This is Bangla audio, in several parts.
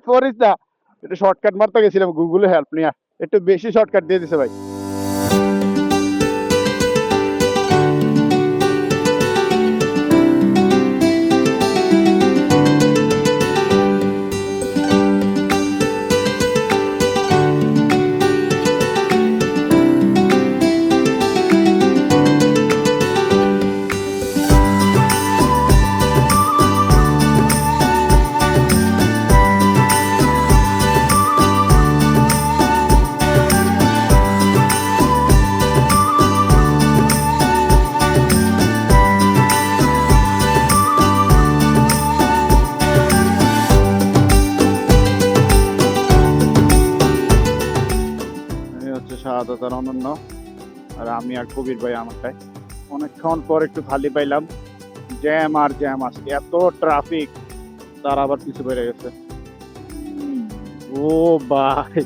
করিস না, একটু শর্টকাট মারতে গেছিলাম গুগলে হেল্প নিয়ে, একটু বেশি শর্টকাট দিয়ে দিছে ভাই। এই হচ্ছে শাহাদাত আর অনন্য, আর আমি আর কবির ভাই আমারটাই। অনেকক্ষণ পর একটু খালি পাইলাম, জ্যাম আর জ্যাম, আজকে এত ট্রাফিক, তার আবার পিছু বেড়ে গেছে। ও ভাই,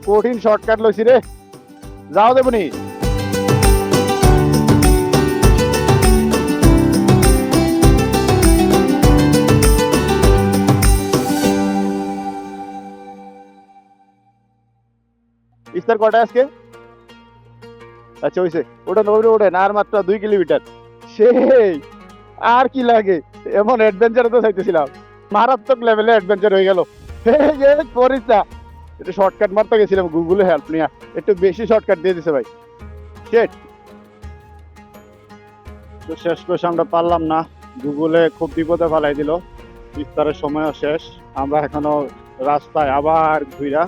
কঠিন শর্টকাট লইছি রে, যাও দেবনি। ইস্তার কটা আজকে? আচ্ছা হইছে, ওটা নবীরে ওঠেন, আর মাত্র 2 কিলোমিটার, সেই আর কি লাগে। এমন অ্যাডভেঞ্চার তো চাইতেছিলাম, মারাত্মক লেভেলে অ্যাডভেঞ্চার হয়ে গেল। করিস না, একটু শর্টকাট মারতে গেছিলাম গুগলে হেল্প নিয়ে, একটু বেশি শর্টকাট দিয়ে দিছে ভাই। শেট, তো শেষ করে আমরা পারলাম না, গুগলে খুব বিপদে ফেলাই দিল। ইফতারের সময়ও শেষ, আমরা এখনো রাস্তায় আবার ঘুরা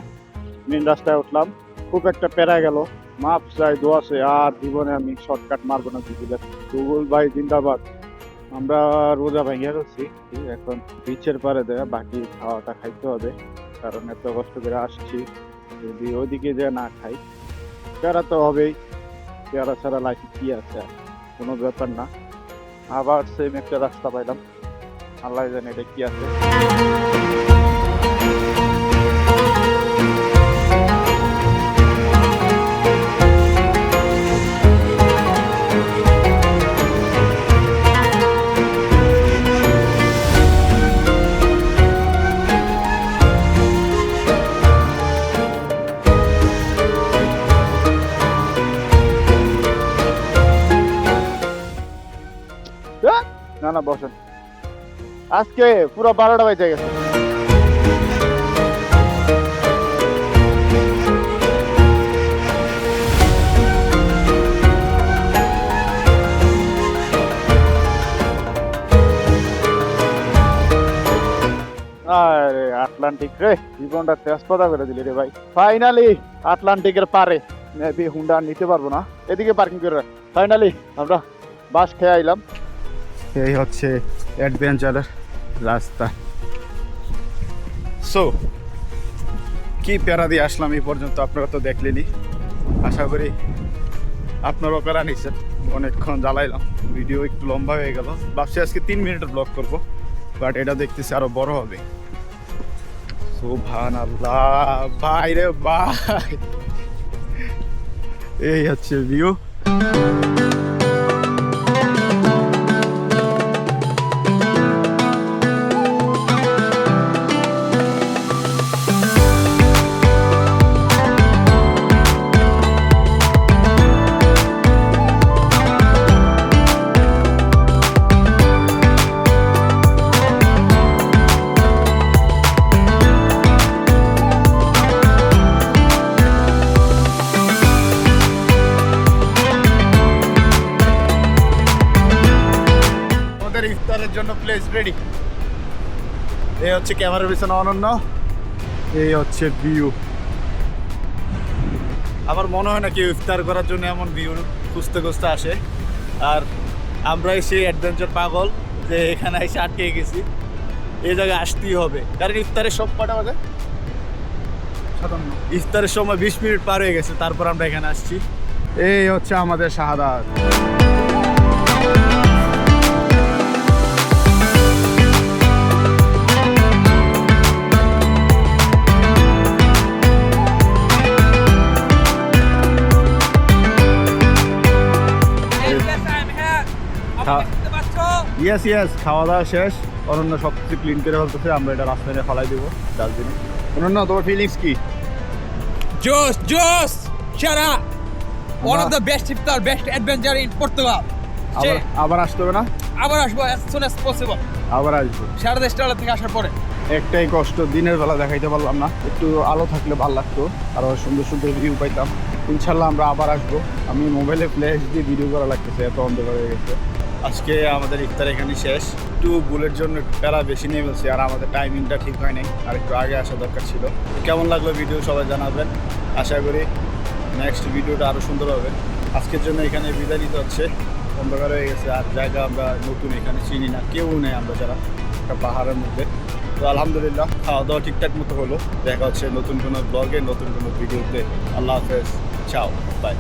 মেন রাস্তায় উঠলাম। খুব একটা প্যারা গেল, মাপ চাই, দোয়া চাই, আর জীবনে আমি শর্টকাট মারবো না গুগলে। গুগল ভাই জিন্দাবাদ। আমরা রোজা ভেঙে গেছি, এখন বিচের পারে দেয় বাকি খাওয়াটা খাইতে হবে, কারণ এত কষ্ট করে আসছি, যদি ওইদিকে যে না খাই প্যারা তো হবেই। প্যারা ছাড়া লাইফে কি আছে, আর কোনো ব্যাপার না। আবার সেম একটা রাস্তা পাইলাম, আল্লাহ জানে এটা কি আছে। না না বসেন, আজকে পুরো 12টা বেজে গেছে। আরে আটলান্টিক রে, জীবনটা তেজপাতা করে দিলি রে ভাই। ফাইনালি আটলান্টিকের পারে, মেবি হুন্ডা নিতে পারবো না, এদিকে পার্কিং করে। ফাইনালি আমরা বাস খেয়ে আইলাম। এই হচ্ছে অ্যাডভেঞ্চারের রাস্তা। সো কি প্যারা দিয়ে আসলাম এই পর্যন্ত, আপনারা তো দেখলেনই। আশা করি আপনারাও প্যারা নিচ্ছেন। অনেকক্ষণ জ্বালাইলাম, ভিডিও একটু লম্বা হয়ে গেল। ভাবছি আজকে 3 মিনিটের ব্লগ করবো, বাট এটা দেখতেছি আরো বড় হবে। সুবহানাল্লাহ ভাই রে ভাই, এই হচ্ছে ভিউ। ইফতারের জন্য প্লেস রেডি। এই হচ্ছে ক্যামেরার পিছনে অনন্য, এই হচ্ছে ভিউ। আমার মনে হয় না কেউ ইফতার করার জন্য এমন ভিউ খুঁজতে খুঁজতে আসে, আর আমরা সেই অ্যাডভেঞ্চার পাগল যে এখানে এসে আটকে গেছি। এই জায়গায় আসতেই হবে, কারণ ইফতারের সব কটা বাজে? অসাধারণ। ইফতারের সময় 20 মিনিট পার হয়ে গেছে, তারপর আমরা এখানে আসছি। এই হচ্ছে আমাদের শাহাদাত। ইয়েস খাওয়া দাওয়া শেষ। অনন্য সব কিছু ক্লিন করে ফেলতেছে, আমরা এটা রাস্তায় নিয়ে ফেলাই দেবো ডাস্টবিনে। অনন্য তোমার ফিলিংস কি? Joss! Shut up! One of the best iftar, best adventure in Portugal. আবার আসতে হবে না? আবার আসবো as soon as possible. আবার আসবো। 10:30 থেকে আসার পরে। একটাই কষ্ট, দিনের বেলা দেখাইতে পারলাম না। একটু আলো থাকলে ভালো লাগতো, আরো সুন্দর সুন্দর ভিউ পাইতাম। ইনশাল্লাহ আমরা আবার আসবো। আমি মোবাইলে ফ্ল্যাশ দিয়ে ভিডিও করা লাগতেছে, এত অন্ধকার হয়ে গেছে। আজকে আমাদের ইফতার এখানে শেষ। একটু ভুলের জন্য প্যারা বেশি নিয়ে ফেলছি, আর আমাদের টাইমিংটা ঠিক হয় নাই, আর একটু আগে আসা দরকার ছিল। কেমন লাগলো ভিডিও সবাই জানাবেন। আশা করি নেক্সট ভিডিওটা আরও সুন্দর হবে। আজকের জন্য এখানে বিদায় নিতে হচ্ছে, অন্ধকার হয়ে গেছে, আর জায়গা আমরা নতুন, এখানে চিনি না, কেউ নেই আমরা যারা, একটা পাহাড়ের মধ্যে। তো আলহামদুলিল্লাহ খাওয়া দাওয়া ঠিকঠাক মতো হলো। দেখা হচ্ছে নতুন কোনো ব্লগে, নতুন কোনো ভিডিওতে। আল্লাহ হাফেজ, চাও, বাই।